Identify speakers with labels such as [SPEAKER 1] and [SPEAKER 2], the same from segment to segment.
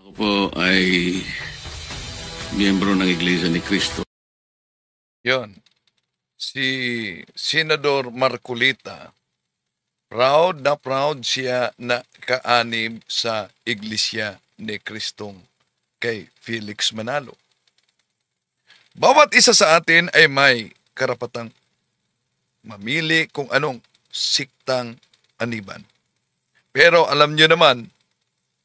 [SPEAKER 1] Ako po ay miyembro ng Iglesia ni Cristo.
[SPEAKER 2] Yon. Si Senador Marcolita, proud na proud siya na kaanib sa Iglesia ni Kristong kay Felix Manalo. Bawat isa sa atin ay may karapatang mamili kung anong siktang aniban. Pero alam nyo naman,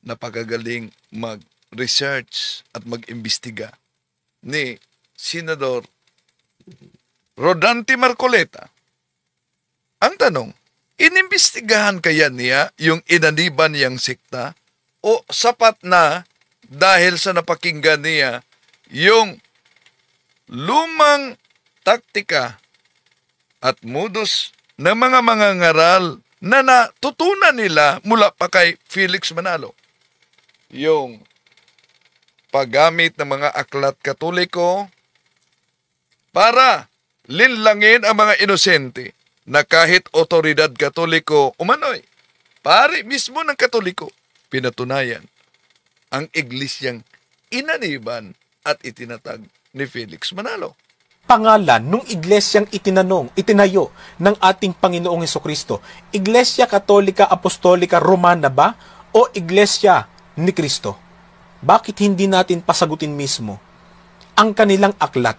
[SPEAKER 2] napakagaling mag-research at mag-imbestiga ni Senador Rodante Marcoleta. Ang tanong, inimbestigahan kaya niya yung inaniban niyang sikta o sapat na dahil sa napakinggan niya yung lumang taktika at modus ng mga mangangaral na natutunan nila mula pa kay Felix Manalo? Yung paggamit ng mga aklat Katoliko para linlangin ang mga inosente na kahit otoridad Katoliko umano'y pari mismo ng Katoliko pinatunayan ang iglesyang inaniban at itinatag ni Felix Manalo.
[SPEAKER 3] Pangalan nung iglesyang itinayo ng ating Panginoong Hesukristo, Iglesia Katolika Apostolika Romana ba o Iglesia ni Kristo? Bakit hindi natin pasagutin mismo ang kanilang aklat?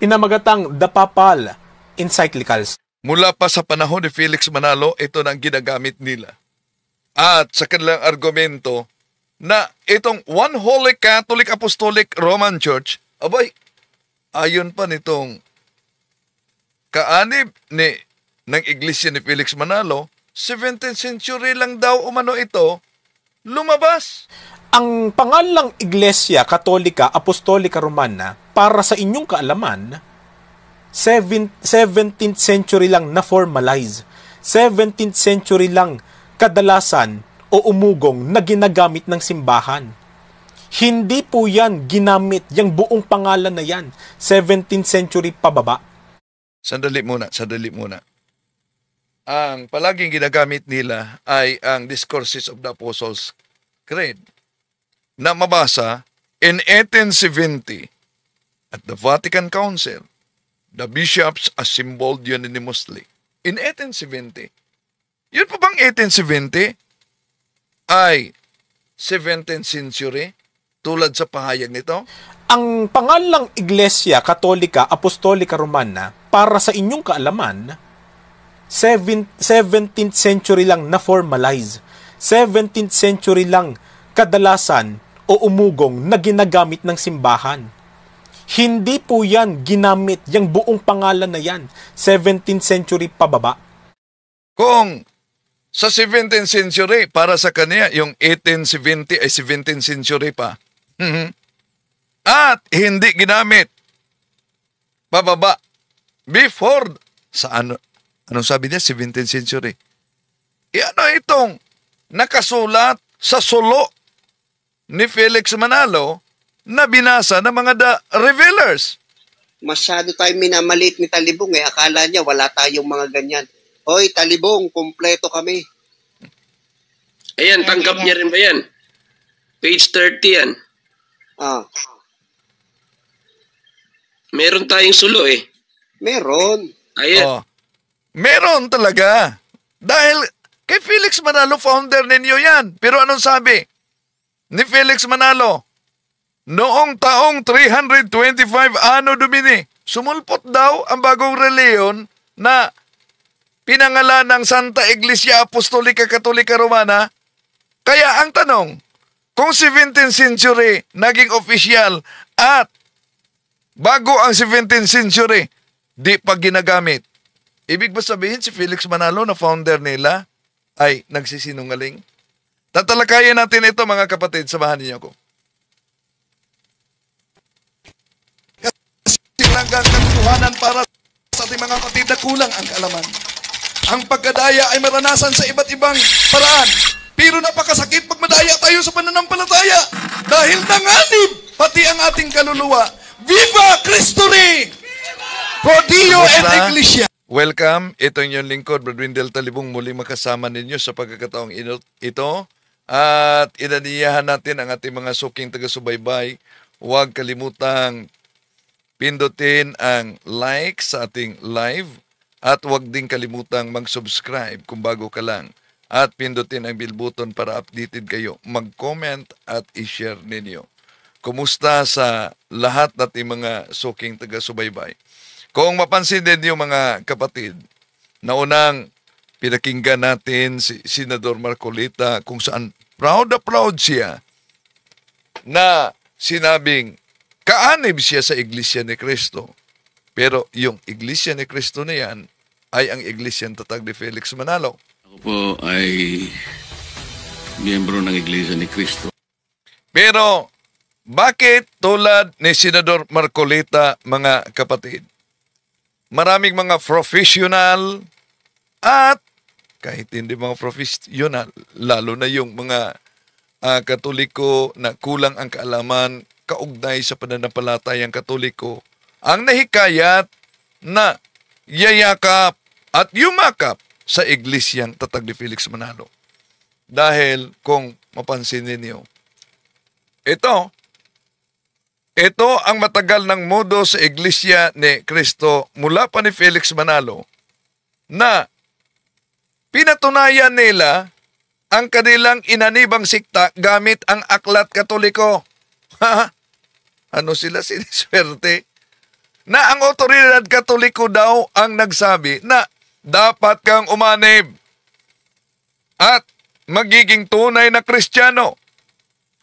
[SPEAKER 3] Pinamagatang The Papal Encyclicals.
[SPEAKER 2] Mula pa sa panahon ni Felix Manalo, ito na ang ginagamit nila. At sa kanilang argumento na itong One Holy Catholic Apostolic Roman Church, abay, ayon pa nitong kaanib ng iglesia ni Felix Manalo, 17th century lang daw umano ito lumabas.
[SPEAKER 3] Ang pangalang Iglesia Katolika Apostolika Romana, para sa inyong kaalaman, 17th century lang na-formalize. 17th century lang kadalasan o umugong na ginagamit ng simbahan. Hindi po yan ginamit, yung buong pangalan na yan, 17th century pababa.
[SPEAKER 2] Sandali muna. Ang palaging ginagamit nila ay ang Discourses of the Apostles' Creed na mabasa in 1870 at the Vatican Council. The bishops assembled unanimously. In 1870. Yun pa bang 1870? Ay 17th century tulad sa pahayag nito?
[SPEAKER 3] Ang pangalang Iglesia Katolika Apostolika Romana, para sa inyong kaalaman, 17th century lang na-formalize. 17th century lang kadalasan o umugong na ginagamit ng simbahan. Hindi po yan ginamit, yung buong pangalan na yan, 17th century pababa.
[SPEAKER 2] Kung sa 17th century, para sa kanya, yung 1870 ay 17th century pa. At hindi ginamit pababa before sa anong sabi niya, 17th century. Ano itong nakasulat sa sulo ni Felix Manalo na binasa ng mga revealers?
[SPEAKER 4] Masyado tayo minamalit ni Talibong eh. Akala niya wala tayong mga ganyan. Hoy, Talibong, kumpleto kami.
[SPEAKER 5] Ayan, tanggap niya rin ba yan? Page 30 yan.
[SPEAKER 4] Ah.
[SPEAKER 5] Meron tayong sulo eh.
[SPEAKER 4] Meron.
[SPEAKER 5] Ayan.
[SPEAKER 2] Oh, meron talaga. Dahil kay Felix Manalo, founder ninyo yan. Pero anong sabi ni Felix Manalo? Noong taong 325 Anno Domini, sumulpot daw ang bagong reliyon na pinangalan ng Santa Iglesia Apostolica Katolika Romana. Kaya ang tanong, kung 17th century naging official at bago ang 17th century, di pa ginagamit, ibig ba sabihin si Felix Manalo na founder nila ay nagsisinungaling? Tatalakayan natin ito mga kapatid, samahan niyo ako. Hanggang katuhanan para sa ating mga kapatid na kulang ang kaalaman. Ang pagkadaya ay maranasan sa iba't ibang paraan. Pero napakasakit pag madaya tayo sa pananampalataya dahil nanganib pati ang ating kaluluwa. Viva Cristo Rey! Pro Dio et Iglesia! Welcome, ito yung lingkod, Brad Windel Talibong, muli makasama ninyo sa pagkakataong ito. At inaniyahan natin ang ating mga suking taga-subaybay. Huwag kalimutang pindutin ang like sa ating live at huwag din kalimutang mag-subscribe kung bago ka lang. At pindutin ang bell button para updated kayo. Mag-comment at i-share ninyo. Kumusta sa lahat nating mga suking taga-subaybay? Kung mapansin din yung mga kapatid, naunang pinakinggan natin si Senador Marcolita kung saan proud na proud siya na sinabing kaanib siya sa Iglesia ni Cristo. Pero yung Iglesia ni Cristo na yan ay ang Iglesia Tatag ni Felix Manalo.
[SPEAKER 1] Ako po ay miyembro ng Iglesia ni Cristo.
[SPEAKER 2] Pero bakit tulad ni Senador Marcolita, mga kapatid, maraming mga professional at kahit hindi mga professional, lalo na yung mga Katoliko na kulang ang kaalaman kaugnay sa pananampalatayang Katoliko, ang nahikayat na yayakap at yumakap sa Iglesyang Tatag ni Felix Manalo. Dahil kung mapansin ninyo, ito ang matagal ng modo sa Iglesia ni Cristo mula pa ni Felix Manalo na pinatunayan nila ang kanilang inanibang sikta gamit ang aklat Katoliko. Ano sila siniswerte? Na ang otoridad Katoliko daw ang nagsabi na dapat kang umanib at magiging tunay na Kristiyano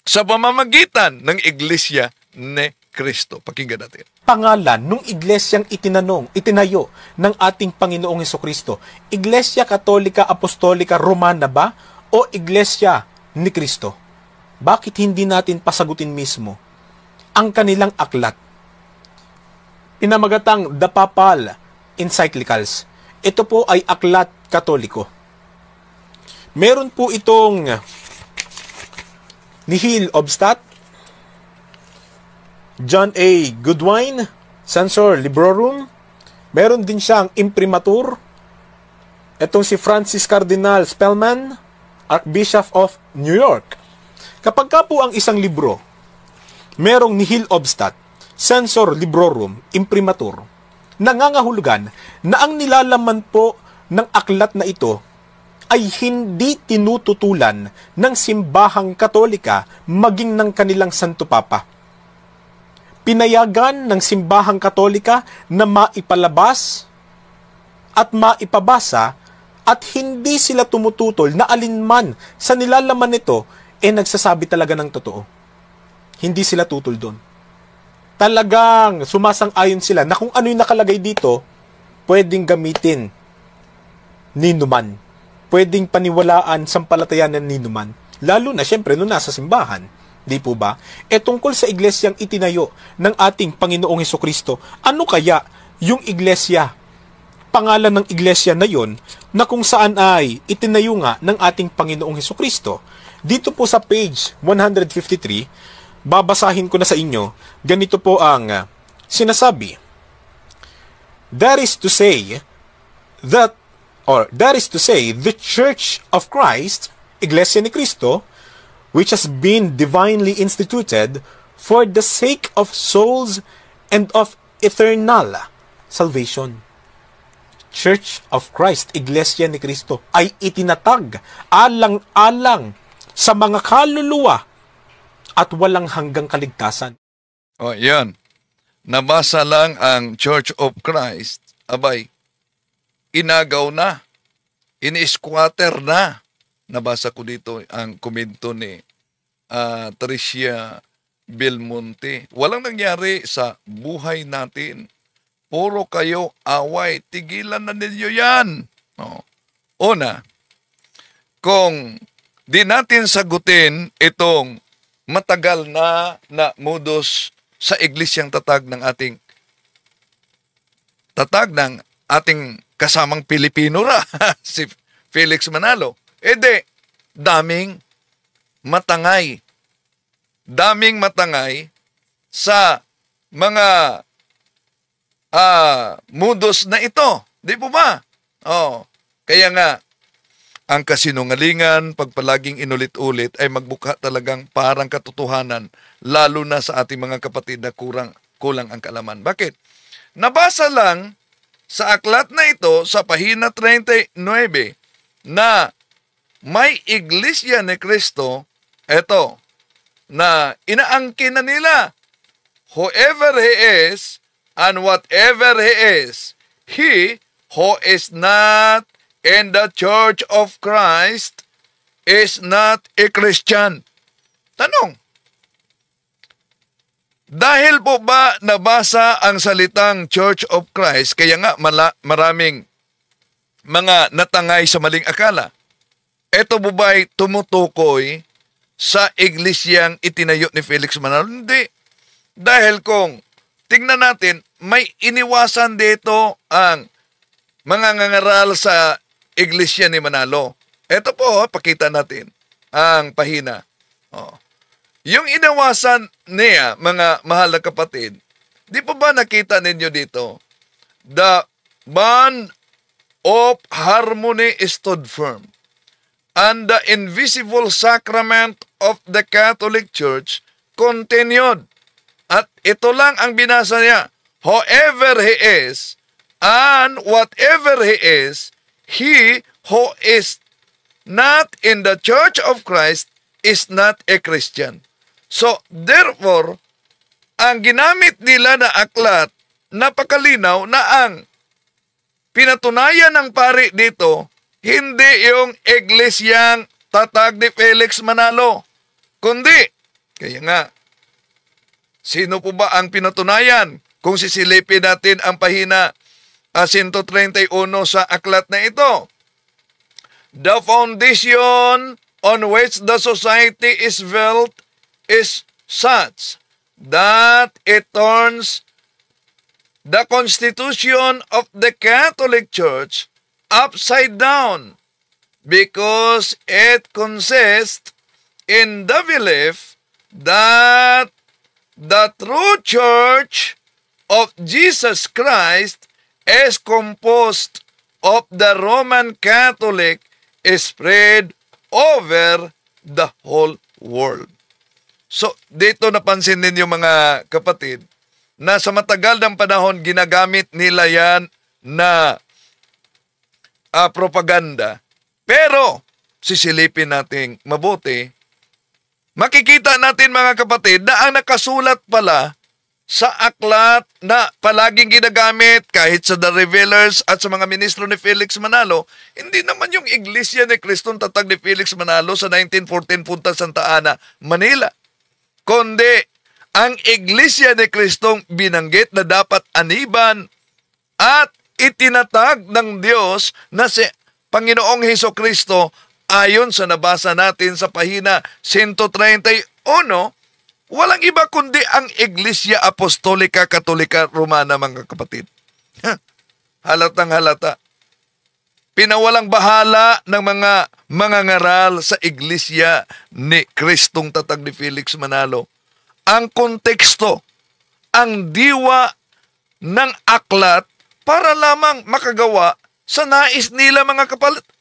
[SPEAKER 2] sa pamamagitan ng Iglesia ni Cristo. Pakinggan natin.
[SPEAKER 3] Pangalan nung iglesyang itinayo ng ating Panginoong Hesukristo, Iglesia Katolika Apostolika Romana ba o Iglesia ni Cristo? Bakit hindi natin pasagutin mismo ang kanilang aklat? Pinamagatang The Papal Encyclicals. Ito po ay aklat Katoliko. Meron po itong Nihil Obstat, John A. Goodwin, Censor Librorum. Meron din siyang Imprimatur. Itong si Francis Cardinal Spellman, Archbishop of New York. Kapag ka po ang isang libro, merong Nihil Obstat, Censor Librorum, Imprimatur, nangangahulugan na ang nilalaman po ng aklat na ito ay hindi tinututulan ng simbahang Katolika maging ng kanilang Santo Papa. Pinayagan ng simbahang Katolika na maipalabas at maipabasa at hindi sila tumututol na alinman sa nilalaman nito nagsasabi talaga ng totoo. Hindi sila tutol doon. Talagang sumasang-ayon sila na kung ano yung nakalagay dito, pwedeng gamitin ni numan. Pwedeng paniwalaan sampalatayanan ni numan. Lalo na syempre nung nasa simbahan. Di po ba? Tungkol sa iglesyang itinayo ng ating Panginoong Hesukristo, ano kaya yung iglesia? Pangalan ng iglesia na yon na kung saan ay itinayo nga ng ating Panginoong Hesukristo. Dito po sa page 153, babasahin ko na sa inyo, ganito po ang sinasabi. That is to say, the Church of Christ, Iglesia ni Cristo, which has been divinely instituted for the sake of souls and of eternal salvation. Church of Christ, Iglesia ni Cristo, ay itinatag alang-alang sa mga kaluluwa at walang hanggang kaligtasan.
[SPEAKER 2] O, yan. Nabasa lang ang Church of Christ. Abay, inagaw na. Ini-squatter na. Nabasa ko dito ang komento ni Tricia Belmonte. Walang nangyari sa buhay natin. Puro kayo away. Tigilan na ninyo yan. Una, kung di natin sagutin itong matagal na modus sa iglesyang tatag ng ating kasamang Pilipino ra, si Felix Manalo. Daming matangay. Daming matangay sa mga modus na ito. Di po ba? Kaya nga, ang kasinungalingan, pagpalaging inulit-ulit ay magbuka talagang parang katotohanan, lalo na sa ating mga kapatid na kulang ang kaalaman. Bakit? Nabasa lang sa aklat na ito sa pahina 39 na may iglesia ni Kristo, eto, na inaangkin na nila, whoever he is and whatever he is, he who is not in the Church of Christ is not a Christian. Tanong, dahil po ba nabasa ang salitang Church of Christ, kaya nga maraming mga natangay sa maling akala? Ito po ba'y tumutukoy sa iglesyang itinayo ni Felix Manalo? Hindi. Dahil kung tingnan natin, may iniwasan dito ang mga ngangaral sa iglesia ni Manalo. Ito po, pakita natin ang pahina. Yung inawasan niya, mga mahal na kapatid, di po ba nakita ninyo dito? The bond of harmony stood firm, and the invisible sacrament of the Catholic Church continued. At ito lang ang binasa niya, whoever he is, and whatever he is, he who is not in the Church of Christ is not a Christian. So, therefore, ang ginamit nila na aklat, napakalinaw na ang pinatunayan ng pari dito, hindi yung iglesyang tatag ni Felix Manalo, kundi, kaya nga, sino po ba ang pinatunayan? Kung sisilipin natin ang pahina 131 sa aklat na ito. The foundation on which the society is built is such that it turns the constitution of the Catholic Church upside down because it consists in the belief that the true Church of Jesus Christ is composed of the Roman Catholic spread over the whole world. So, dito napansin ninyo mga kapatid, na sa matagal ng panahon ginagamit nila yan na propaganda. Pero, sisilipin natin mabuti, makikita natin mga kapatid na ang nakasulat pala sa aklat na palaging ginagamit kahit sa The Revealers at sa mga ministro ni Felix Manalo, hindi naman yung Iglesia ni Kristong Tatag ni Felix Manalo sa 1914 Punta Santa Ana, Manila. Kundi ang Iglesia ni Kristong binanggit na dapat aniban at itinatag ng Diyos na si Panginoong Hesukristo ayon sa nabasa natin sa pahina 131, walang iba kundi ang Iglesia Apostolika Katolika Romana, mga kapatid. Halatang halata. Pinawalang bahala ng mga ngaral sa Iglesia ni Kristong Tatag ni Felix Manalo ang konteksto, ang diwa ng aklat para lamang makagawa sa nais nila, mga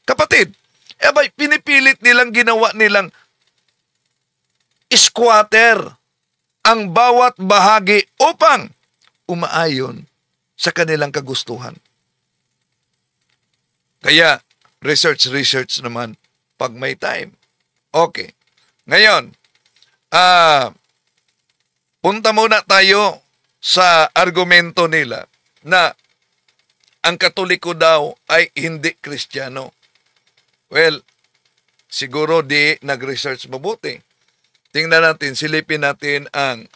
[SPEAKER 2] kapatid. Abay, pinipilit nilang ginawa nilang squatter ang bawat bahagi upang umaayon sa kanilang kagustuhan. Kaya, research naman pag may time. Okay. Ngayon, punta muna tayo sa argumento nila na ang Katoliko daw ay hindi Kristiyano. Well, siguro di nag-research mabuti. Tingnan natin, silipin natin ang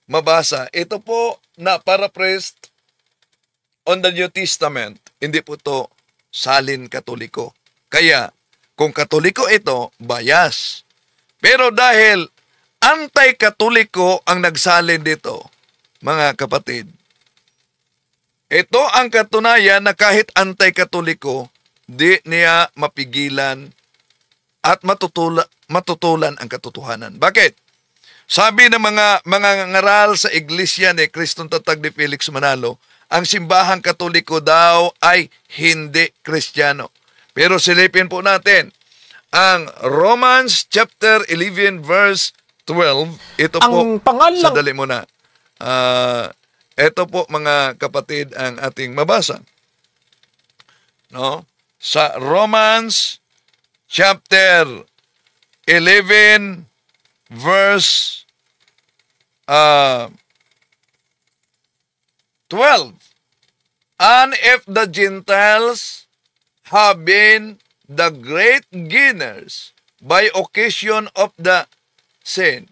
[SPEAKER 2] mabasa. Ito po na paraphrased on the New Testament. Hindi po to salin Katoliko. Kaya, kung Katoliko ito, bias. Pero dahil anti-Katoliko ang nagsalin dito, mga kapatid, ito ang katunayan na kahit anti-Katoliko, di niya mapigilan at matutulan ang katotohanan. Bakit? Sabi ng mga ngaral sa Iglesia ni Kristong Tatag ni Felix Manalo, ang simbahang Katoliko daw ay hindi Kristiyano. Pero silipin po natin ang Romans chapter 11 verse 12. Ito po,
[SPEAKER 3] Ang pangalang-
[SPEAKER 2] sandali muna. Ito po mga kapatid ang ating mabasa. No? Sa Romans chapter 11 verse 12. And if the Gentiles have been the great gainers by occasion of the sin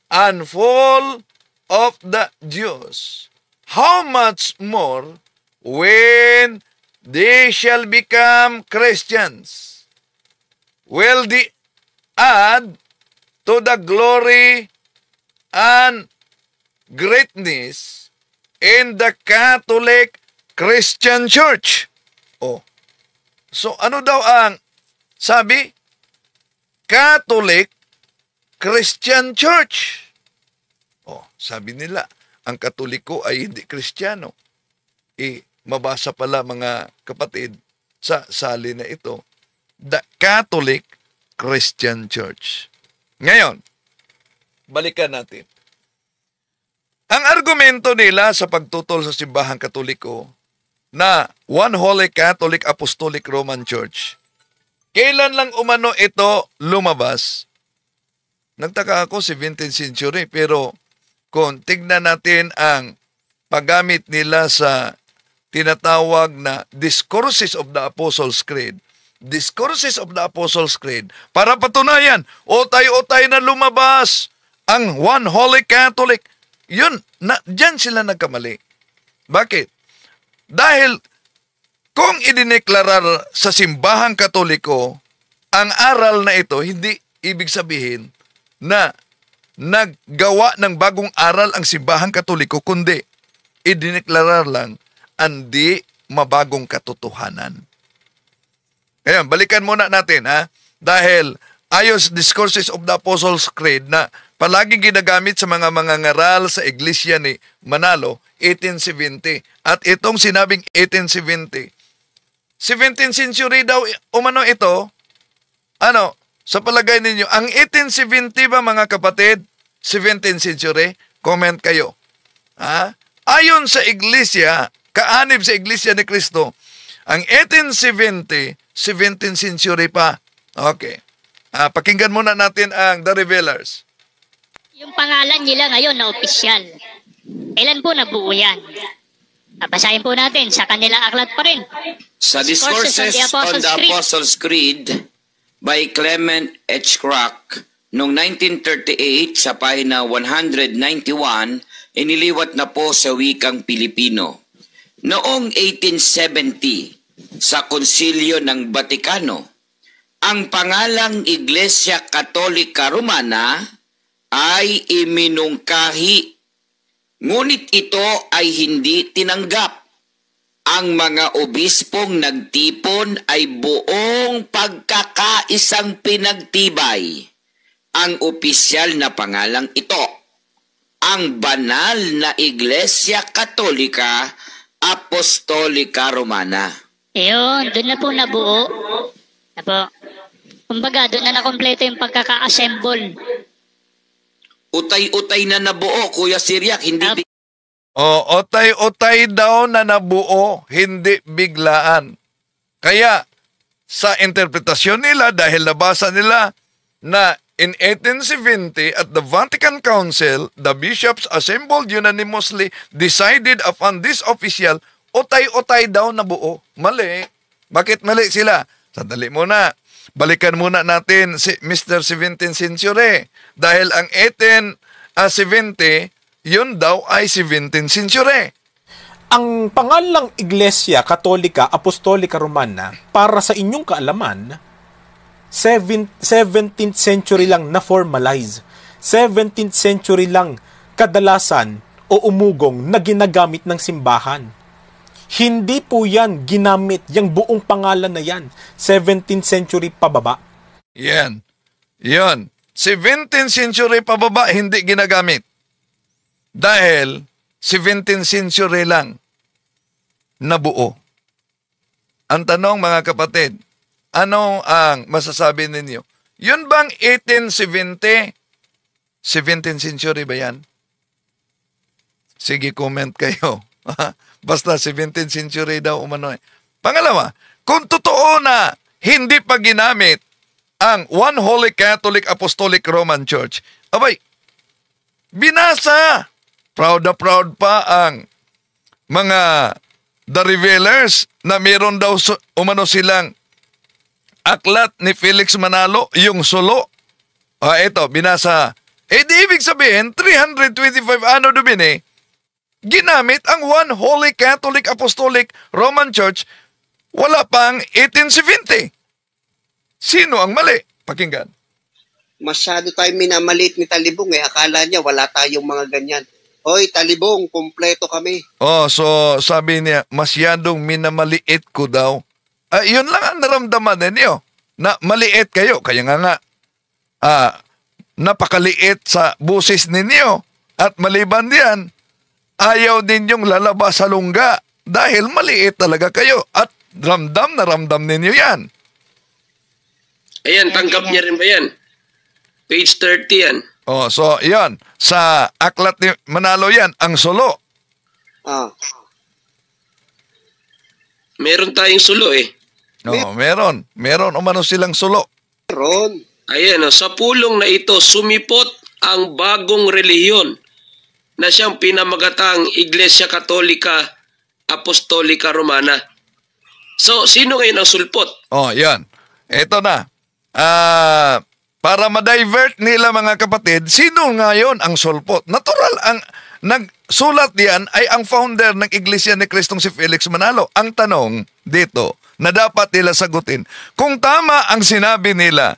[SPEAKER 2] and fall of the Jews, how much more when they shall become Christians will they add to the glory and greatness in the Catholic Christian Church. Oh. So ano daw ang sabi? Catholic Christian Church. Oh, sabi nila, ang Katoliko ay hindi Kristiyano. Mabasa pala mga kapatid sa sali na ito, the Catholic Christian Church. Ngayon, balikan natin. Ang argumento nila sa pagtutol sa simbahang Katoliko na One Holy Catholic Apostolic Roman Church, kailan lang umano ito lumabas? Nagtaka ako 17th century, pero kung tignan natin ang paggamit nila sa tinatawag na Discourses of the Apostles' Creed, Discourses of the Apostles' Creed, para patunayan, otay-otay na lumabas ang One Holy Catholic. Yun, dyan sila nagkamali. Bakit? Dahil kung idineklarar sa simbahang Katoliko, ang aral na ito, hindi ibig sabihin na naggawa ng bagong aral ang simbahang Katoliko, kundi idineklarar lang ang di mabagong katotohanan. Ngayon, balikan muna natin, ha? Dahil ayon sa Discourses of the Apostles' Creed na palaging ginagamit sa mga ngaral sa Iglesia ni Manalo, 1870. At itong sinabing 1870, 17th century daw umano ito. Ano, sa palagay ninyo, ang 1870 ba mga kapatid, 17th century? Comment kayo. Ha? Ayon sa Iglesia, kaanib sa Iglesia ni Cristo, ang 1870, 17th century pa. Okay. Pakinggan muna natin ang The Revealers.
[SPEAKER 6] Yung pangalan nila ngayon na opisyal. Kailan po nabuo yan? Basahin po natin sa kanilang aklat pa rin.
[SPEAKER 7] Sa Discourses on the Apostles' Creed by Clement H. Crack noong 1938 sa pahina 191, iniliwat na po sa wikang Pilipino. Noong 1870, sa Konsilyo ng Batikano, ang pangalang Iglesia Katolika Romana ay iminungkahi, ngunit ito ay hindi tinanggap. Ang mga obispong nagtipon ay buong pagkakaisang pinagtibay ang opisyal na pangalang ito, ang banal na Iglesia Katolika Apostolika Romana.
[SPEAKER 6] Ayun, doon na po nabuo. Kumbaga, doon na nakompleto yung pagkaka-assemble.
[SPEAKER 7] Utay-utay na nabuo, Kuya Siriac, hindi
[SPEAKER 2] Otay-otay daw na nabuo, hindi biglaan. Kaya, sa interpretasyon nila, dahil nabasa nila na in 1870 at the Vatican Council, the bishops assembled unanimously decided upon this official, otay-otay daw nabuo. Mali. Bakit mali sila? Sandali muna. Balikan muna natin si Mr. 17th century. Dahil ang 1870, yun daw ay 17th century.
[SPEAKER 3] Ang pangalang Iglesia Katolika Apostolika Romana, para sa inyong kaalaman, 17th century lang na-formalize. 17th century lang kadalasan o umugong na ginagamit ng simbahan. Hindi po yan ginamit, yung buong pangalan na yan. 17th century pababa.
[SPEAKER 2] Yan. Yan. 17th century pababa, hindi ginagamit. Dahil 17th century lang nabuo ang tanong mga kapatid, ano ang masasabi ninyo? Yun bang 1870? 17th century ba yan? Sige, comment kayo. Basta 17th century daw umano. Pangalawa, kung totoo na hindi pa ginamit ang One Holy Catholic Apostolic Roman Church, abay, binasa. Proud na proud pa ang mga The Revealers na meron daw umano silang aklat ni Felix Manalo, yung sulo. Ito, binasa. Di ibig sabihin, 325 Anno Domini, ginamit ang One Holy Catholic Apostolic Roman Church, wala pang 1870. Sino ang mali? Pakinggan.
[SPEAKER 4] Masyado tayo minamalit ni Talibong akala niya wala tayong mga ganyan. Hoy, Talibong, kumpleto kami.
[SPEAKER 2] So sabi niya, masyadong minamaliit ko daw. Yun lang ang naramdaman ninyo, na maliit kayo. Kaya nga, napakaliit sa busis ninyo. At maliban diyan, ayaw din yung lalabas sa lungga dahil maliit talaga kayo. At ramdam na ramdam ninyo yan.
[SPEAKER 5] Ayan, tanggap niya rin ba yan? Page 30 yan.
[SPEAKER 2] So yan, sa aklat ni Manalo yan, ang sulo.
[SPEAKER 5] Meron tayong sulo
[SPEAKER 2] Meron. Meron umano silang sulo.
[SPEAKER 4] Meron.
[SPEAKER 5] Ayan, sa pulong na ito, sumipot ang bagong relihiyon na siyang pinamagatang Iglesia Katolika Apostolika Romana. So, sino ngayon ang sulpot?
[SPEAKER 2] Yan. Ito na. Para ma-divert nila mga kapatid, sino ngayon ang sulpot? Natural, ang nagsulat diyan ay ang founder ng Iglesia ni Kristong si Felix Manalo. Ang tanong dito na dapat nila sagutin, kung tama ang sinabi nila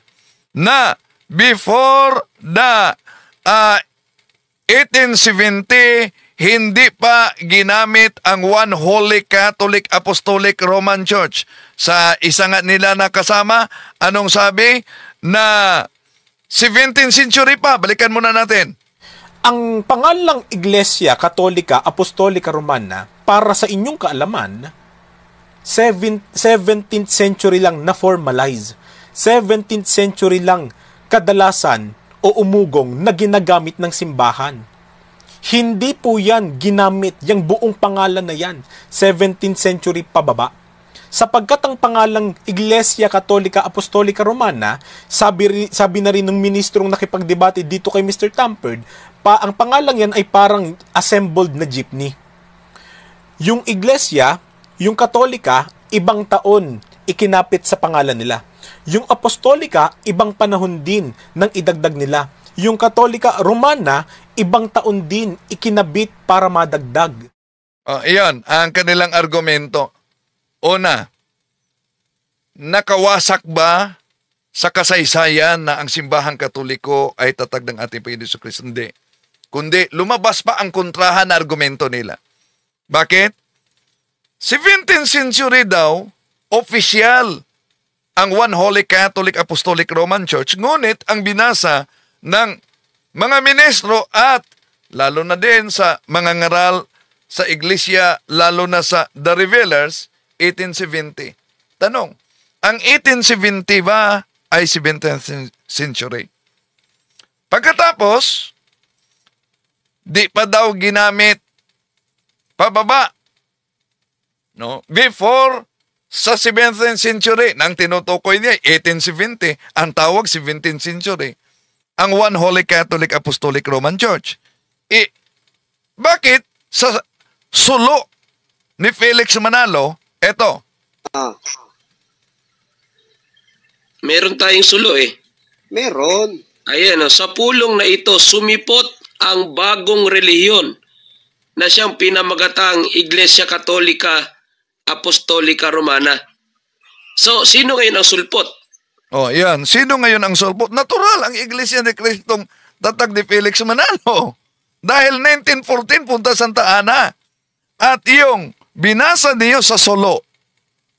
[SPEAKER 2] na before the 1870, hindi pa ginamit ang One Holy Catholic Apostolic Roman Church. Sa isa nga nila na kasama, anong sabi? Na 17th century pa. Balikan muna natin.
[SPEAKER 3] Ang pangalang Iglesia Katolika Apostolika Romana, para sa inyong kaalaman, 17th century lang na-formalize. 17th century lang kadalasan o umugong na ginagamit ng simbahan. Hindi po yan ginamit, yung buong pangalan na yan, 17th century pababa. Sapagkat ang pangalang Iglesia Katolika Apostolika Romana, sabi na rin ng ministrong nakipagdebate dito kay Mr. Tamperd, ang pangalang yan ay parang assembled na jeepney. Yung Iglesia, yung Katolika, ibang taon ikinapit sa pangalan nila. Yung Apostolika, ibang panahon din nang idagdag nila. Yung Katolika Romana, ibang taon din ikinabit para madagdag.
[SPEAKER 2] Iyon, ang kanilang argumento. Una, nakawasak ba sa kasaysayan na ang simbahang Katoliko ay tatag ng ating Panginoon Jesucristo? Hindi. Kundi lumabas pa ang kontrahan na argumento nila. Bakit? 17th century daw, official ang One Holy Catholic Apostolic Roman Church, ngunit ang binasa ng mga ministro at lalo na din sa mga ngaral sa iglesia, lalo na sa The Revealers, 1870. Tanong, ang 1870 ba ay 17th century? Pagkatapos, di pa daw ginamit pababa. No? Before sa 17th century, nang tinutukoy niya 1870, ang tawag 17th century. Ang One Holy Catholic Apostolic Roman Church. Bakit sa sulo ni Felix Manalo, eto?
[SPEAKER 5] Meron tayong sulo
[SPEAKER 4] Meron.
[SPEAKER 5] Ayan, sa pulong na ito, sumipot ang bagong relihiyon na siyang pinamagatang Iglesia Katolika Apostolika Romana. So, sino ngayon ang sulpot?
[SPEAKER 2] Yan. Sino ngayon ang sulpot? Natural, ang Iglesia ni Kristong tatag ni Felix Manalo. Dahil 1914 punta Santa Ana. At yung binasa niyo sa sulo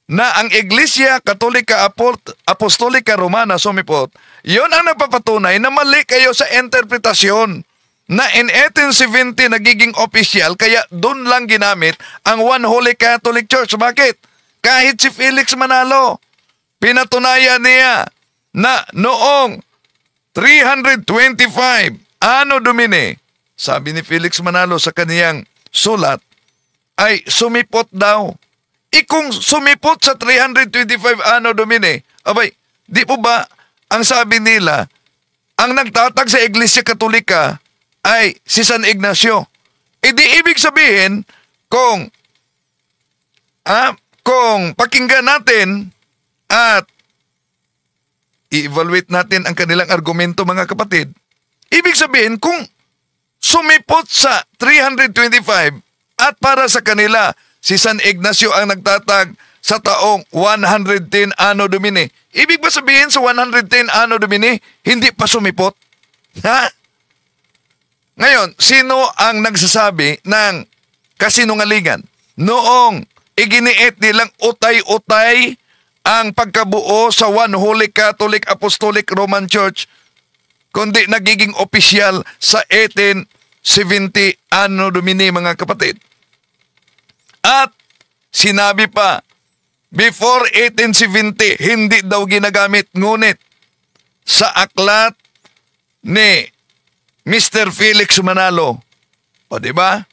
[SPEAKER 2] na ang Iglesia Katolika Apostolika Romana sumipot, yon ang nagpapatunay na mali kayo sa interpretasyon na in 1870 nagiging official, kaya doon lang ginamit ang One Holy Catholic Church. Bakit? kahit si Felix Manalo, pinatunayan niya na noong 325 Anno Domini, sabi ni Felix Manalo sa kaniyang sulat, ay sumipot daw. Kung sumipot sa 325 Anno Domini, abay, di po ba ang sabi nila, ang nagtatag sa Iglesia Katolika ay si San Ignacio. Di ibig sabihin, kung pakinggan natin at i-evaluate natin ang kanilang argumento, mga kapatid, ibig sabihin, kung sumipot sa 325 at para sa kanila, si San Ignacio ang nagtatag sa taong 110 Anno Domini, ibig ba sabihin sa 110 Anno Domini, hindi pa sumipot? Ha? Ngayon, sino ang nagsasabi ng kasinungalingan? Noong iginiit nilang utay-utay ang pagkabuo sa One Holy Catholic Apostolic Roman Church, kundi nagiging opisyal sa 1870 Anno Domini, mga kapatid. At sinabi pa, before 1870, hindi daw ginagamit, ngunit sa aklat ni Mr. Felix Manalo, o diba?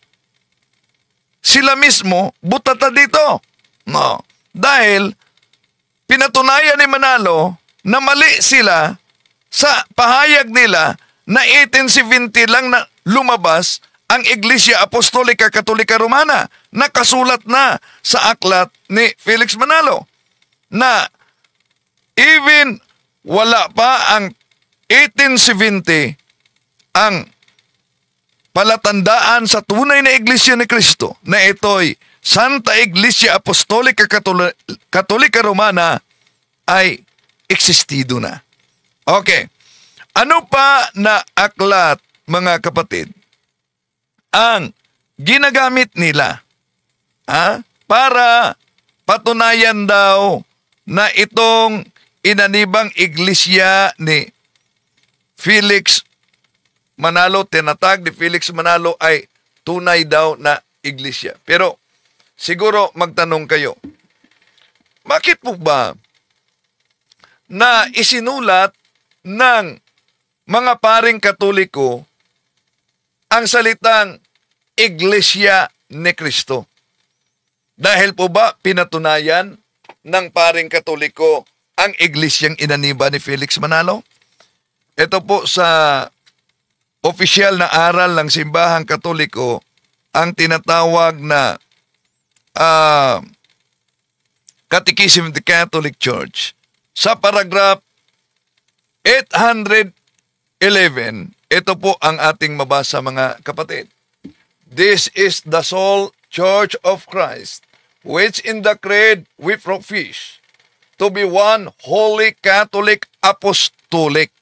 [SPEAKER 2] Sila mismo, butata dito. No. Dahil, pinatunayan ni Manalo na mali sila sa pahayag nila na 1870 lang na lumabas ang Iglesia Apostolica Katolika Romana. Nakasulat na sa aklat ni Felix Manalo na even wala pa ang 1870 ang palatandaan sa tunay na Iglesia ni Cristo na ito'y Santa Iglesia Apostolica Katolika Romana ay existido na. Okay. Ano pa na aklat, mga kapatid, ang ginagamit nila para patunayan daw na itong inanibang iglesia ni Felix Manalo, tinatag ni Felix Manalo ay tunay daw na iglesia. Pero siguro magtanong kayo, bakit po ba na isinulat ng mga paring Katoliko ang salitang Iglesia ni Cristo? Dahil po ba pinatunayan ng paring Katoliko ang iglesyang inaniba ni Felix Manalo? Ito po sa opisyal na aral ng Simbahang Katoliko, ang tinatawag na Catechism of the Catholic Church. Sa paragraph 811, ito po ang ating mabasa, mga kapatid. This is the sole Church of Christ, which in the creed we profess to be one holy Catholic Apostolic.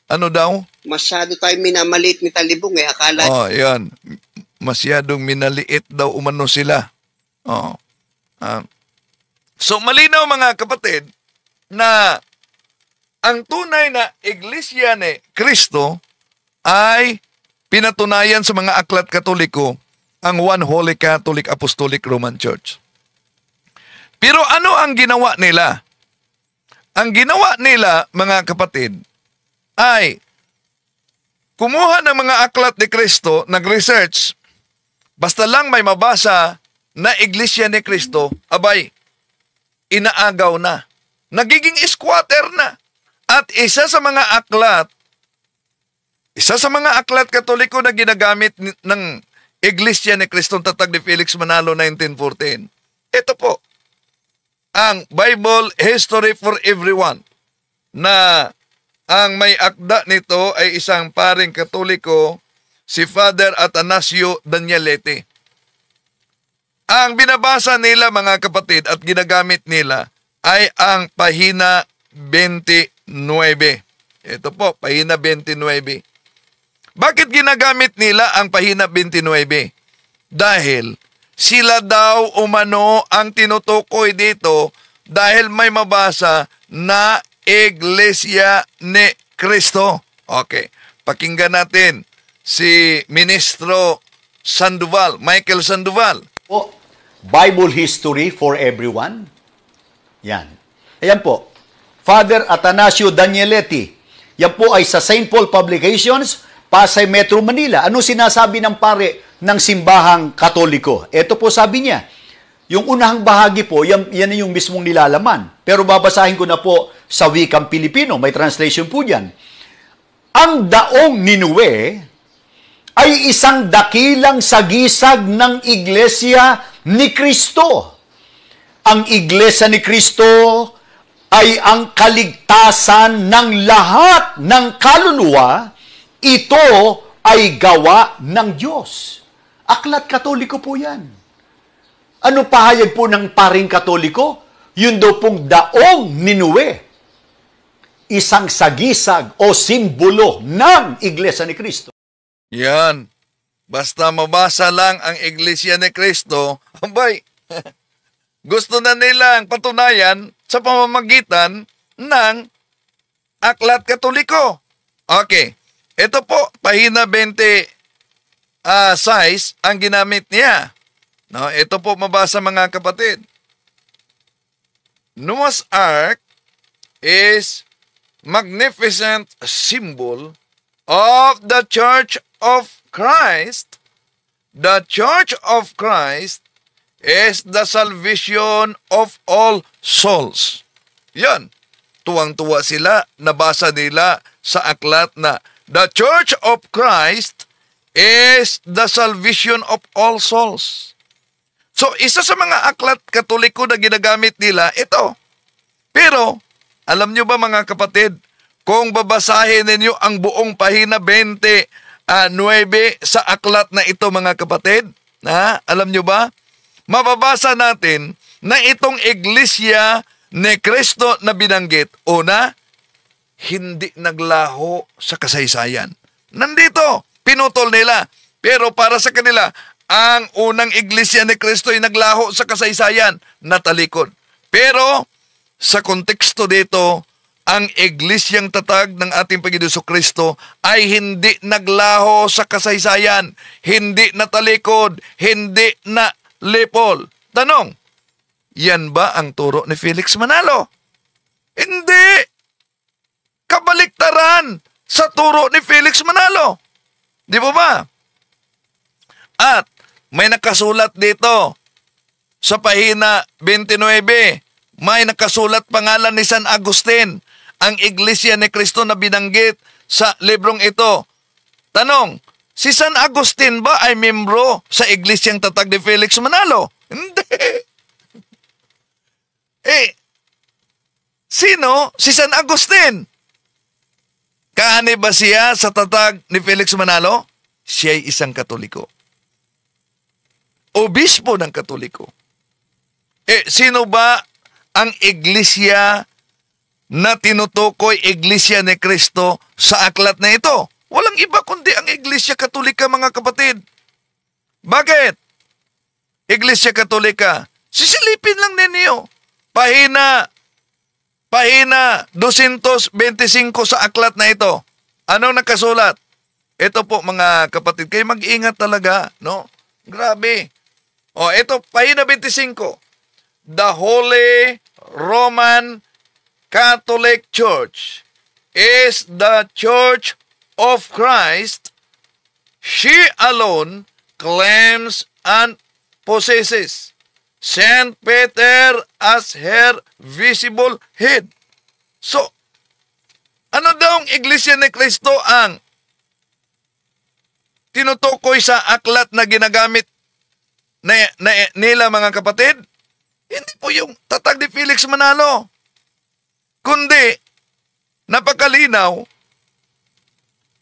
[SPEAKER 2] Ano daw?
[SPEAKER 4] Masyado tayo minamalit ni Talibong akala.
[SPEAKER 2] Oh, yan. Masyadong minaliit daw umano sila. Oh. So malinaw, mga kapatid, na ang tunay na Iglesia ni Cristo ay pinatunayan sa mga aklat Katoliko, ang One Holy Catholic Apostolic Roman Church. Pero ano ang ginawa nila? Ang ginawa nila, mga kapatid, ay kumuha ng mga aklat ni Cristo, nag-research, basta lang may mabasa na Iglesia ni Cristo, abay, inaagaw na. Nagiging squatter na. At isa sa mga aklat Katoliko na ginagamit ng Iglesia ni Cristo, tatag ni Felix Manalo 1914. Ito po, ang Bible History for Everyone, na ang may akda nito ay isang paring Katoliko, si Father Atanasio Danielete. Ang binabasa nila, mga kapatid, at ginagamit nila ay ang pahina 29. Ito po, pahina 29. Bakit ginagamit nila ang pahina 29? Dahil sila daw umano ang tinutukoy dito dahil may mabasa na Iglesia ni Cristo. Okay, pakinggan natin si Ministro Sandoval, Michael Sandoval.
[SPEAKER 8] Po, Bible History for Everyone. Yan. Ayan po. Father Atanasio Danieletti. Yan po ay sa St. Paul Publications, Pasay Metro Manila. Ano sinasabi ng pare ng simbahang Katoliko? Ito po sabi niya. Yung unahang bahagi po, yan yung mismong nilalaman. Pero babasahin ko na po sa wikang Pilipino. May translation po dyan. Ang daong Ninue ay isang dakilang sagisag ng Iglesia ni Kristo. Ang Iglesia ni Kristo ay ang kaligtasan ng lahat ng kaluluwa. Ito ay gawa ng Diyos. Aklat Katoliko po yan. Ano pahayag po ng paring Katoliko? Yun daw pong daong Ninue. Isang sagisag o simbolo ng Iglesia ni Kristo.
[SPEAKER 2] Yan. Basta mabasa lang ang Iglesia ni Kristo, abay, gusto na nilang patunayan sa pamamagitan ng Aklat Katoliko. Okay. Ito po, pahina 20 size ang ginamit niya. No, ito po mabasa mga kapatid. Noah's Ark is magnificent symbol of the Church of Christ. The Church of Christ is the salvation of all souls. Yan. Tuwang-tuwa sila, nabasa nila sa aklat na the Church of Christ is the salvation of all souls. So, isa sa mga aklat Katoliko na ginagamit nila, ito. Pero, alam nyo ba mga kapatid, kung babasahin ninyo ang buong pahina 29 sa aklat na ito mga kapatid, alam nyo ba? Mababasa natin na itong Iglesia ni Kristo na binanggit, una, hindi naglaho sa kasaysayan. Nandito, pinutol nila. Pero para sa kanila, ang unang Iglesia ni Kristo ay naglaho sa kasaysayan, natalikod. Pero, sa konteksto dito, ang iglesyang tatag ng ating Panginoon Kristo ay hindi naglaho sa kasaysayan, hindi natalikod, hindi na lipol. Tanong, yan ba ang turo ni Felix Manalo? Hindi! Kabaliktaran sa turo ni Felix Manalo. Di ba ba? At may nakasulat dito sa pahina 29, may nakasulat pangalan ni San Agustin, ang Iglesia ni Kristo na binanggit sa librong ito. Tanong, si San Agustin ba ay membro sa Iglesyang tatag ni Felix Manalo? Hindi. Sino? Si San Agustin. Kaani ba siya sa tatag ni Felix Manalo? Siya ay isang Katoliko. Obispo ng Katoliko. Sino ba ang iglesia na tinutukoy Iglesia ni Kristo sa aklat na ito? Walang iba kundi ang Iglesia Katolika, mga kapatid. Bakit? Iglesia Katolika, sisilipin lang ninyo. Pahina 225 sa aklat na ito. Anong nakasulat? Ito po mga kapatid, kayo mag-ingat talaga, no? Grabe. Ito, pahina 25. The Holy Roman Catholic Church is the Church of Christ. She alone claims and possesses Saint Peter as her visible head. So, ano daw ang Iglesia ni Kristo ang tinutukoy sa aklat na ginagamit nila mga kapatid? Hindi po yung tatag ni Felix Manalo. Kundi, napakalinaw,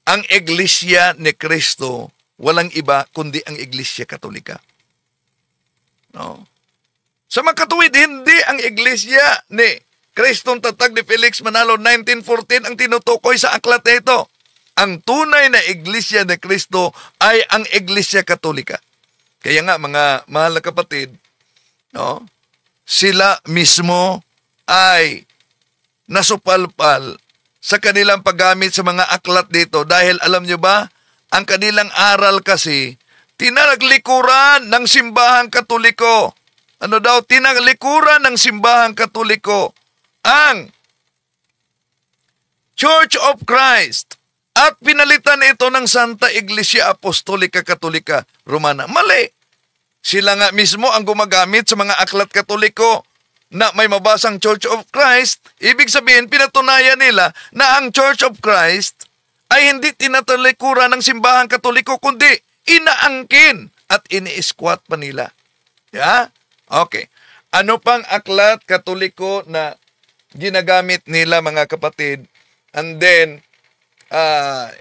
[SPEAKER 2] ang Iglesia ni Kristo, walang iba kundi ang Iglesia Katolika. No? Sa makatuwid, hindi ang Iglesia ni Kristong tatag ni Felix Manalo 1914 ang tinutukoy sa aklat na ito. Ang tunay na Iglesia ni Kristo ay ang Iglesia Katolika. Kaya nga, mga mahal na kapatid, no? Sila mismo ay nasupalpal sa kanilang paggamit sa mga aklat dito dahil alam nyo ba, ang kanilang aral kasi tinaglikuran ng simbahang Katoliko. ano daw, tinalikuran ng simbahang Katoliko ang Church of Christ at pinalitan ito ng Santa Iglesia Apostolica Katolika Romana. Mali. Sila nga mismo ang gumagamit sa mga aklat Katoliko na may mabasang Church of Christ. Ibig sabihin, pinatunayan nila na ang Church of Christ ay hindi tinatalikuran ng simbahang Katoliko, kundi inaangkin at ini-squat pa nila. Yeah? Okay. Ano pang aklat Katoliko na ginagamit nila, mga kapatid? And then,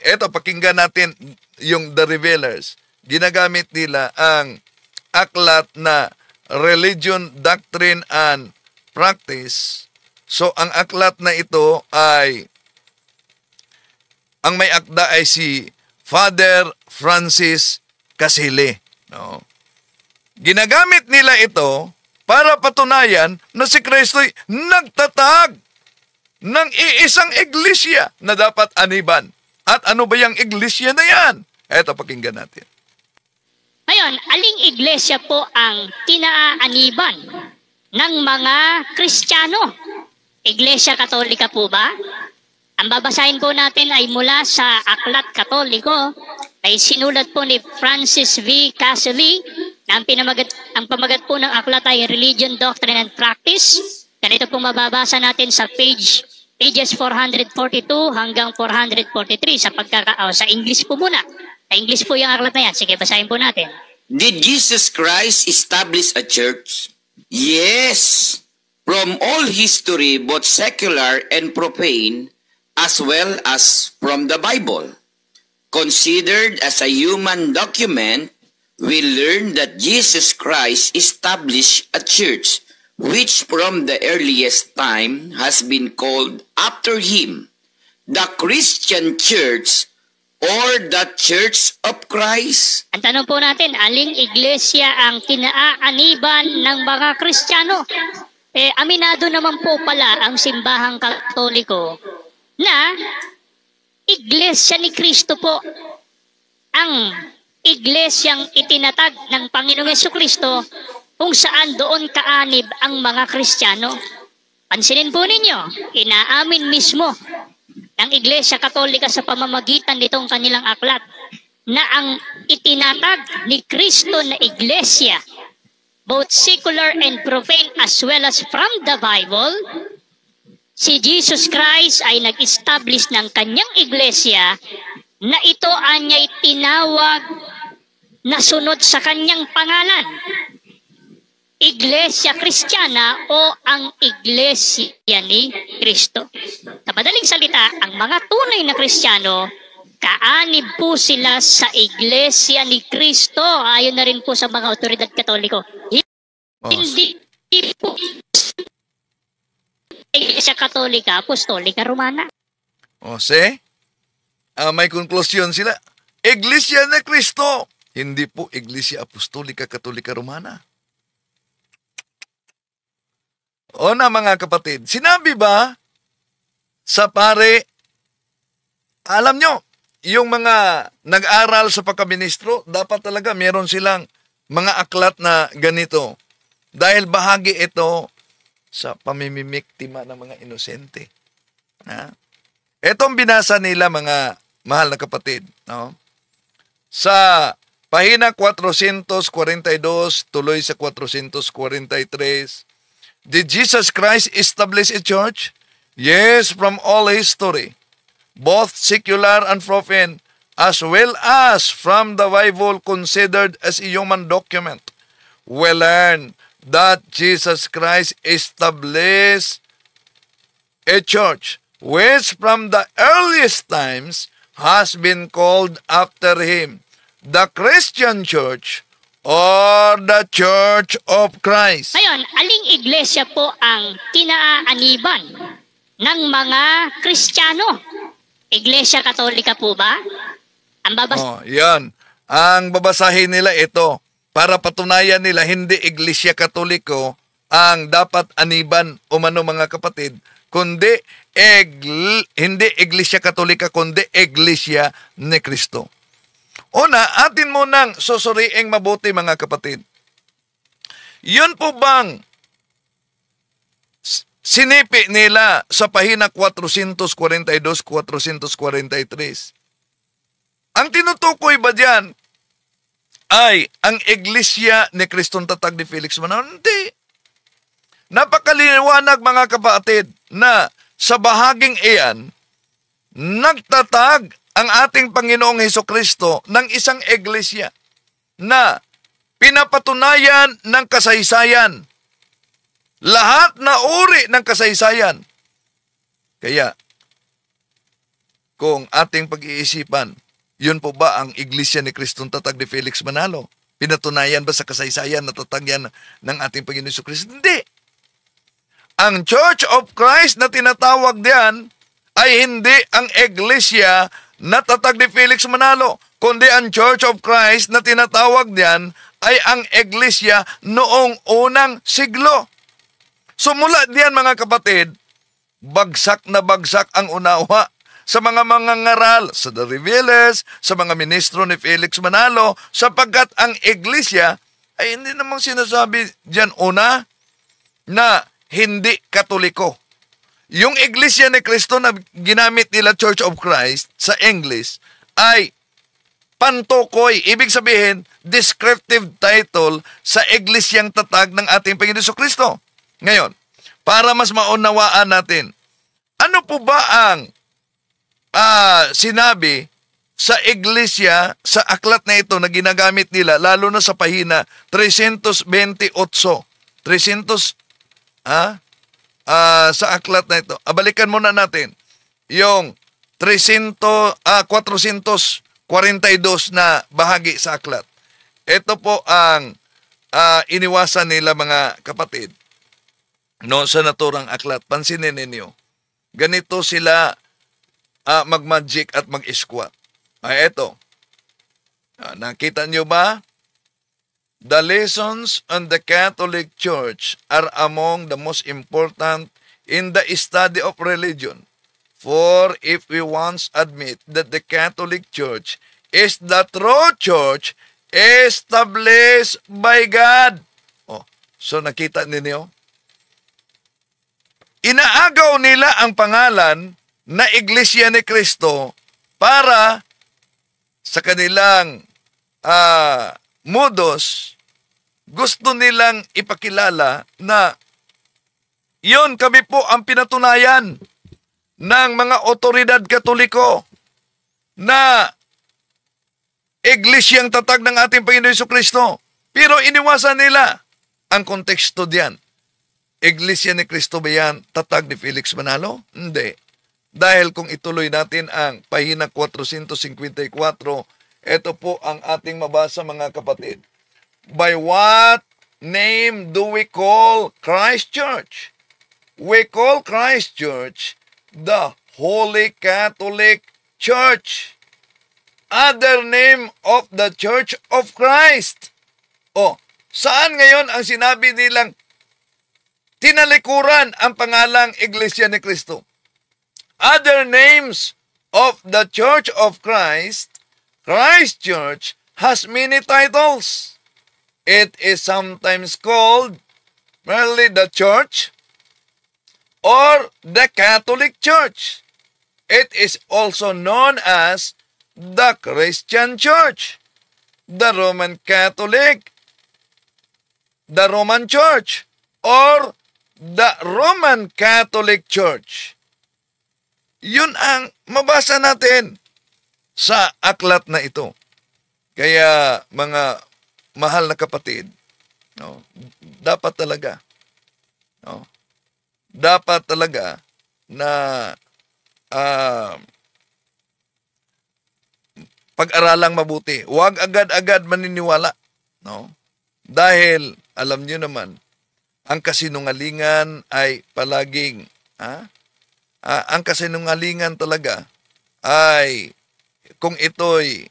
[SPEAKER 2] eto, pakinggan natin yung The Revealers. Ginagamit nila ang aklat na Religion, Doctrine, and Practice. So, ang aklat na ito ay, ang may akda ay si Father Francis Casile. No? Ginagamit nila ito para patunayan na si Kristo'y nagtatag ng iisang iglesia na dapat aniban. At ano ba yung iglesia na yan? Eto, pakinggan natin.
[SPEAKER 6] Ngayon, aling iglesia po ang kinaaaniban ng mga Kristiyano? Iglesia Katolika po ba? Ang babasahin po natin ay mula sa Aklat Katoliko, ay sinulat po ni Francis V. Casile, na ang pamagat po ng aklat ay Religion, Doctrine, and Practice. Ganito po mababasa natin sa pages 442 hanggang 443 sa English po muna. Sa English po yung aklat na yan. Sige, basahin po natin.
[SPEAKER 7] Did Jesus Christ establish a church? Yes. From all history, both secular and profane, as well as from the Bible. Considered as a human document, we learn that Jesus Christ established a church which from the earliest time has been called after him, the Christian Church or the Church of Christ.
[SPEAKER 6] Ang tanong po natin, aling iglesia ang kinaaaniban ng mga Kristiyano? Aminado naman po pala ang simbahang Katoliko na iglesia ni Kristo po ang iglesyang itinatag ng Panginoong Jesucristo kung saan doon kaanib ang mga Kristiyano. Pansinin po ninyo, inaamin mismo ng Iglesia Katolika sa pamamagitan nitong kanilang aklat na ang itinatag ni Kristo na iglesia, both secular and profane as well as from the Bible, si Jesus Christ ay nag-establish ng kanyang iglesia na ito anya'y tinawag na sunod sa kanyang pangalan, Iglesia Kristiyana o ang Iglesia ni Kristo. Sa madaling salita, ang mga tunay na Kristiyano, kaanib po sila sa Iglesia ni Kristo, ayon na rin po sa mga otoridad Katoliko. Hindi po Iglesia Katolika, Apostolika, Romana.
[SPEAKER 2] May konklusyon sila. Iglesia ni Kristo, hindi po Iglesia Apostolika, Katolika, Romana. O na mga kapatid, sinabi ba sa pare, alam nyo, yung mga nag-aral sa pagkaministro, dapat talaga meron silang mga aklat na ganito. Dahil bahagi ito sa pamimimiktima ng mga inosente. Itong binasa nila, mga mahal na kapatid, no? Sa pahina 442 tuloy sa 443, did Jesus Christ establish a church? Yes, from all history, both secular and profane, as well as from the Bible considered as a human document. We learn that Jesus Christ established a church which from the earliest times has been called after him, the Christian Church or the Church of Christ.
[SPEAKER 6] Ngayon, aling iglesia po ang kinaaaniban ng mga Kristiyano? Iglesia Katolika po ba?
[SPEAKER 2] Yan. Ang babasahin nila ito para patunayan nila hindi Iglesia Katoliko ang dapat aniban umano mga kapatid, kundi hindi Iglesia Katolika, kundi Iglesia ni Kristo. Una, atin mo nang susuriing mabuti mga kapatid. Yun po bang sinipi nila sa pahina 442-443? Ang tinutukoy ba diyan ay ang Iglesia ni Kristong Tatag ni Felix Manalo? Hindi. Napakalinawanag mga kapatid na sa bahaging iyan, nagtatag ang ating Panginoong Hesukristo ng isang iglesia na pinapatunayan ng kasaysayan. Lahat na uri ng kasaysayan. Kaya, kung ating pag-iisipan, yun po ba ang Iglesia ni Kristong Tatag ni Felix Manalo? Pinatunayan ba sa kasaysayan na tatag yan ng ating Panginoong Hesukristo? Hindi. Ang Church of Christ na tinatawag diyan ay hindi ang Iglesia na tatag ni Felix Manalo, kundi ang Church of Christ na tinatawag diyan ay ang Iglesia noong unang siglo. So mula diyan mga kapatid, bagsak na bagsak ang unawa sa mga mangangaral, sa The Revealers, sa mga ministro ni Felix Manalo, sapagkat ang Iglesia ay hindi namang sinasabi diyan una na hindi Katoliko. Yung Iglesia ni Cristo na ginamit nila Church of Christ sa English ay pantukoy, ibig sabihin, descriptive title sa Iglesyang tatag ng ating Panginoon Jesucristo. Ngayon, para mas maunawaan natin, ano po ba ang sinabi sa Iglesia, sa aklat na ito na ginagamit nila, lalo na sa pahina 328, sa aklat na ito. Balikan muna natin yung 442 na bahagi sa aklat. Ito po ang iniwasan nila mga kapatid. No, sa naturang aklat, pansinin ninyo. Ganito sila mag-magic at mag-squat. Ito. Nakita nyo ba? The lessons on the Catholic Church are among the most important in the study of religion. For if we once admit that the Catholic Church is the true church established by God. So nakita ninyo? Inaagaw nila ang pangalan na Iglesia ni Cristo para sa kanilang modus, gusto nilang ipakilala na yon kami po ang pinatunayan ng mga otoridad Katoliko na Iglesyang tatag ng ating Panginoon Jesucristo. Pero iniwasan nila ang konteksto diyan. Iglesia ni Cristo ba yan tatag ni Felix Manalo? Hindi. Dahil kung ituloy natin ang pahina 454, ito po ang ating mabasa mga kapatid. By what name do we call Christ Church? We call Christ Church the Holy Catholic Church. Other name of the Church of Christ. Saan ngayon ang sinabi nilang tinalikuran ang pangalang Iglesia ni Cristo? Other names of the Church of Christ, Christ Church, has many titles. It is sometimes called merely the Church or the Catholic Church. It is also known as the Christian Church, the Roman Catholic, the Roman Church, or the Roman Catholic Church. Yun ang mabasa natin sa aklat na ito. Kaya mga mahal na kapatid, dapat talaga na pag-aralang mabuti. Huwag agad-agad maniniwala. Dahil, alam niyo naman, ang kasinungalingan ay palaging, ang kasinungalingan talaga ay, kung ito'y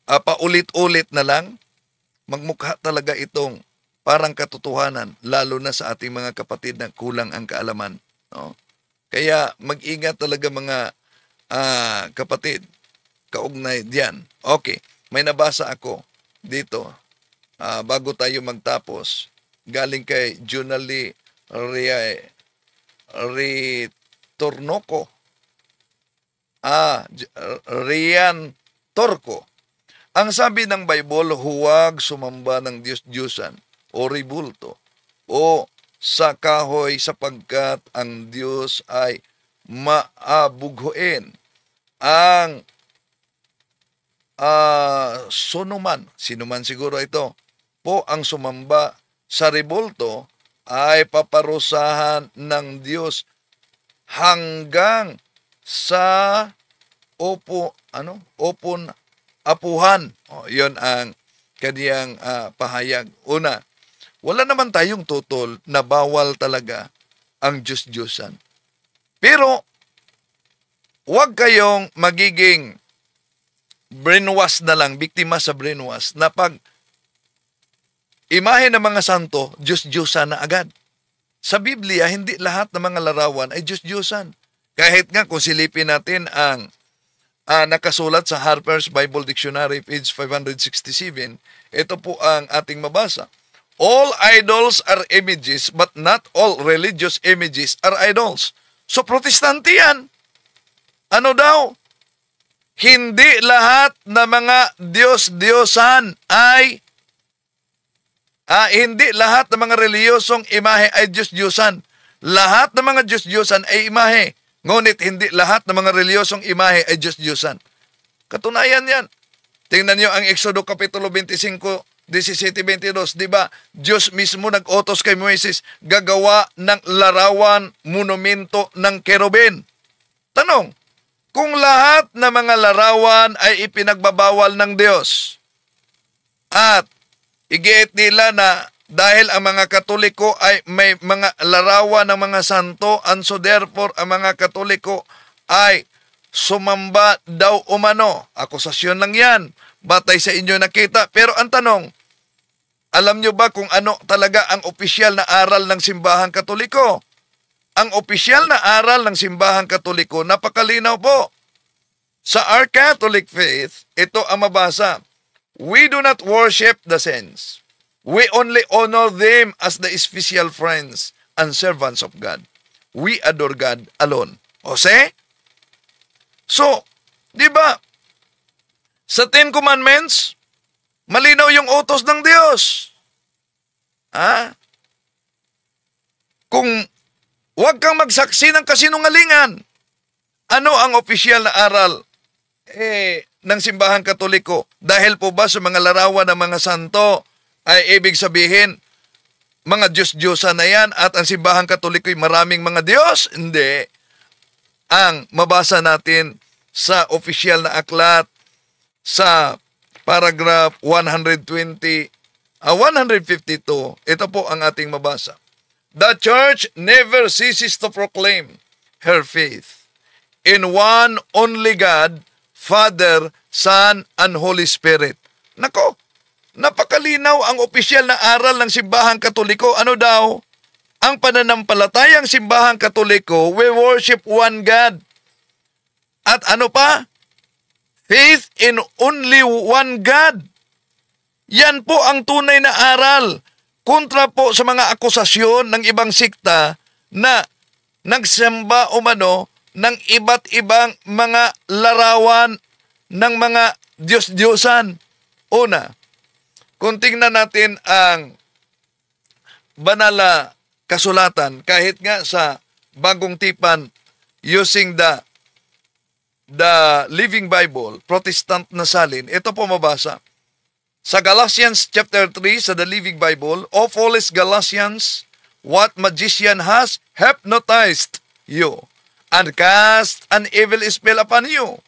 [SPEAKER 2] paulit-ulit na lang, magmukha talaga itong parang katotohanan, lalo na sa ating mga kapatid na kulang ang kaalaman. Kaya mag-ingat talaga mga kapatid, kaugnay diyan. Okay, may nabasa ako dito. bago tayo magtapos, galing kay Junali Ritornoco. Rian Torco. Ang sabi ng Bible, huwag sumamba ng Diyos-Diyosan o ribulto o sa kahoy sapagkat ang Diyos ay maabughuin. Ang sinuman siguro ito, po ang sumamba sa ribulto ay paparusahan ng Diyos hanggang sa apuhan. Yon ang kaniyang pahayag. Una, wala naman tayong tutol na bawal talaga ang Diyos-Diyosan. Pero, huwag kayong magiging brainwash na lang, biktima sa brainwash, na pag imahe ng mga santo, Diyos-Diyosan na agad. Sa Biblia, hindi lahat ng mga larawan ay Diyos-Diyosan. Kahit nga kung silipin natin ang nakasulat sa Harper's Bible Dictionary, page 567, ito po ang ating mabasa. All idols are images, but not all religious images are idols. So, protestante yan. Ano daw? Hindi lahat na mga Diyos-Diyosan ay hindi lahat ng mga reliyosong imahe ay Diyos-Diyosan. Lahat ng mga Diyos-Diyosan ay imahe. Ngunit hindi lahat ng mga reliyosong imahe ay Diyos-Diyosan. Katunayan yan. Tingnan niyo ang Exodo Kapitulo 25, 17-22. Diba? Diyos mismo nag-utos kay Moises, gagawa ng larawan, monumento ng kerubin. Tanong, kung lahat ng mga larawan ay ipinagbabawal ng Diyos at igiit nila na dahil ang mga Katoliko ay may mga larawan ng mga santo, and so therefore ang mga Katoliko ay sumamba daw umano. Akusasyon lang yan. Batay sa inyo nakita. Pero ang tanong, alam nyo ba kung ano talaga ang opisyal na aral ng Simbahang Katoliko? Ang opisyal na aral ng Simbahang Katoliko, napakalinaw po. Sa our Catholic faith, ito ang mabasa. We do not worship the saints. We only honor them as the special friends and servants of God. We adore God alone. Jose? So, di ba, sa Ten Commandments, malinaw yung utos ng Diyos. Kung huwag kang magsaksi ng kasinungalingan, ano ang opisyal na aral ng Simbahang Katoliko? Dahil po ba sa mga larawan ng mga santo, ay ibig sabihin, mga Diyos-Diyosan na yan at ang Simbahang Katoliko ay maraming mga Diyos? Hindi. Ang mabasa natin sa opisyal na aklat sa paragraph 152, ito po ang ating mabasa. The Church never ceases to proclaim her faith in one only God, Father, Son, and Holy Spirit. Nako, napakalinaw ang opisyal na aral ng Simbahang Katoliko. Ano daw? Ang pananampalatayang Simbahang Katoliko, we worship one God. At ano pa? Faith in only one God. Yan po ang tunay na aral. Kontra po sa mga akusasyon ng ibang sikta na nagsamba umano ng iba't ibang mga larawan ng mga Diyos-Diyosan. Una, kung tingnan natin ang banal kasulatan, kahit nga sa Bagong Tipan, using the Living Bible, Protestant na salin, ito po mabasa. Sa Galatians chapter 3, sa the Living Bible, O foolish Galatians, what magician has hypnotized you and cast an evil spell upon you?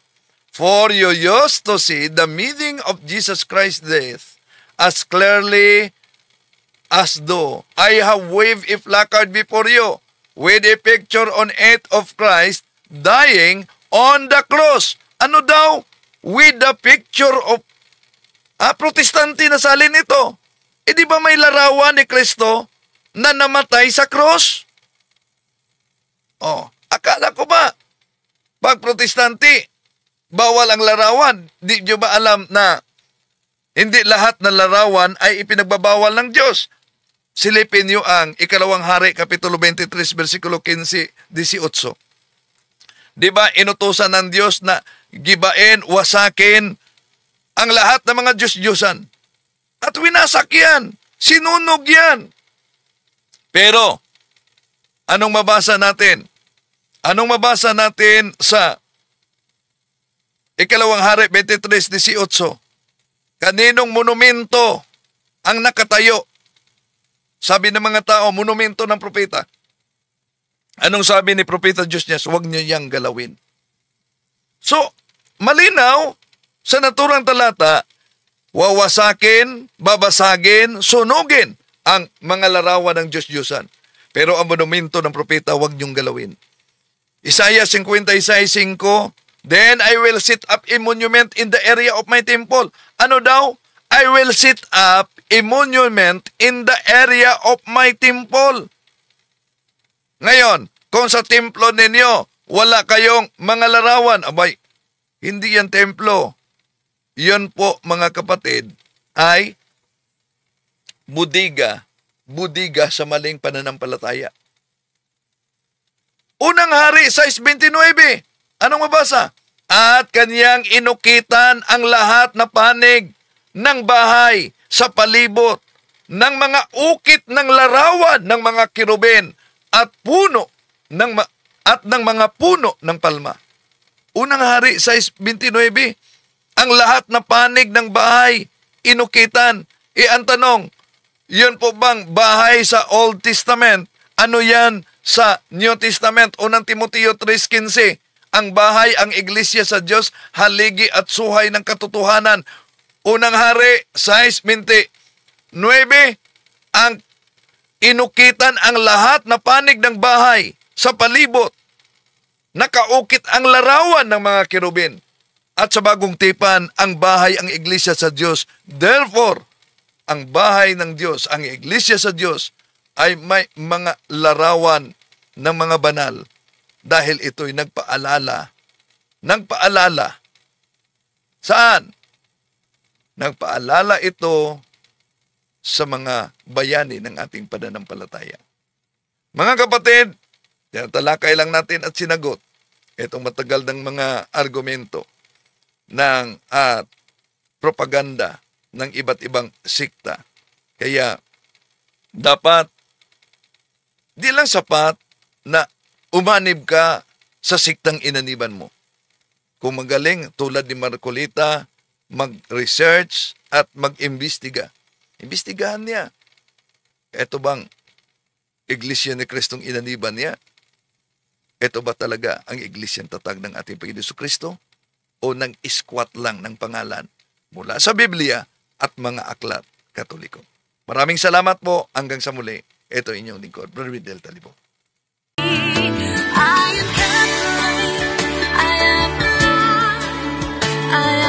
[SPEAKER 2] For you used to see the meaning of Jesus Christ's death as clearly as though I have waved a placard before you with a picture on it of Christ dying on the cross. Ano daw? With the picture of Protestante na salin ito. Di ba may larawan ni Kristo na namatay sa cross? Akala ko ba, pag Protestante, bawal ang larawan? Di nyo ba alam na Hindi lahat ng larawan ay ipinagbabawal ng Diyos. Silipin niyo ang 2 Hari, Kapitulo 23, versikulo 15-18. Di ba inutusan ng Diyos na gibain, wasakin ang lahat ng mga Diyos-Diyosan? At winasak yan. Sinunog yan. Pero, anong mabasa natin? Anong mabasa natin sa 2 Hari 23:18? Kaninong monumento ang nakatayo? Sabi ng mga tao, monumento ng propeta. Anong sabi ni propeta Diyos niya? Huwag niyo yang galawin. So, malinaw sa naturang talata, wawasakin, babasagin, sunugin ang mga larawan ng Diyos-Diyosan. Pero ang monumento ng propeta, huwag niyong galawin. Isaiah 56:5, Then I will set up a monument in the area of my temple. Ano daw? I will set up a monument in the area of my temple. Ngayon, kung sa templo ninyo, wala kayong mga larawan, abay, hindi yan templo. Yan po, mga kapatid, ay budiga sa maling pananampalataya. Unang Hari 6:29. Anong mabasa? At kaniyang inukitan ang lahat na panig ng bahay sa palibot ng mga ukit ng larawan ng mga kirubin at puno ng mga puno ng palma. Unang Hari 6:29. Ang lahat na panig ng bahay inukitan. Ang tanong, yun po bang bahay sa Old Testament? Ano yan sa New Testament? Unang Timoteo 3:15. Ang bahay, ang iglesia sa Diyos, haligi at suhay ng katotohanan. Unang Hari 6:29. Ang inukitan ang lahat na panig ng bahay sa palibot. Nakaukit ang larawan ng mga kirubin. At sa bagong tipan, ang bahay, ang iglesia sa Diyos. Therefore, ang bahay ng Diyos, ang iglesia sa Diyos, ay may mga larawan ng mga banal. Dahil ito'y nagpaalala. Saan? Nagpaalala ito sa mga bayani ng ating pananampalataya. Mga kapatid, talakay lang natin at sinagot itong matagal ng mga argumento ng propaganda ng iba't ibang sikta. Kaya dapat di lang sapat na umanib ka sa siktang inaniban mo. Kung magaling, tulad ni Marcolita, mag-research at mag-imbestiga. Imbestigahan niya. Ito bang iglesia ni Kristong inaniban niya? Ito ba talaga ang iglesyang tatag ng ating Panginoon Jesucristo? O nang iskwat lang ng pangalan mula sa Biblia at mga aklat Katoliko? Maraming salamat po. Hanggang sa muli. Ito inyong lingkod, Brother Videl Talibong.
[SPEAKER 9] I am Catholic, I am alive, I am